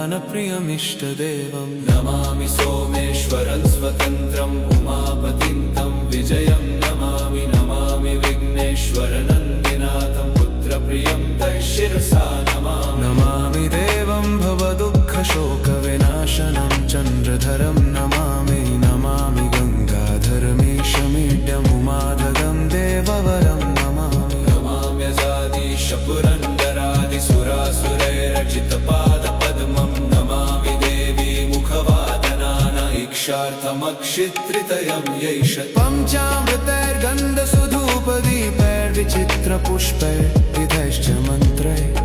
प्रियमिष्टदेवं नमामि सोमेश्वरं स्वतन्त्रम् उमापतिं तं विजयं नमामि नमामि विघ्नेश्वरनन्दिनाथं पुत्रप्रियं तैशिरसा नमामि देवं भवदुःखशोकविनाशनं चन्द्रधरं नमामि नमामि गङ्गाधरमीशमीड्यमुमाधगं देववरं नमामि नमाम्यजादिशपुरन्दरादिसुरासुरैरचितपादपद्मं नमामि देवी मुखवादनानैक्षार्थमक्षित्रितयं यैष पञ्चामृतैर्गन्धसुधूपदीपैर्विचित्रपुष्पैर्विधैश्च मन्त्रैः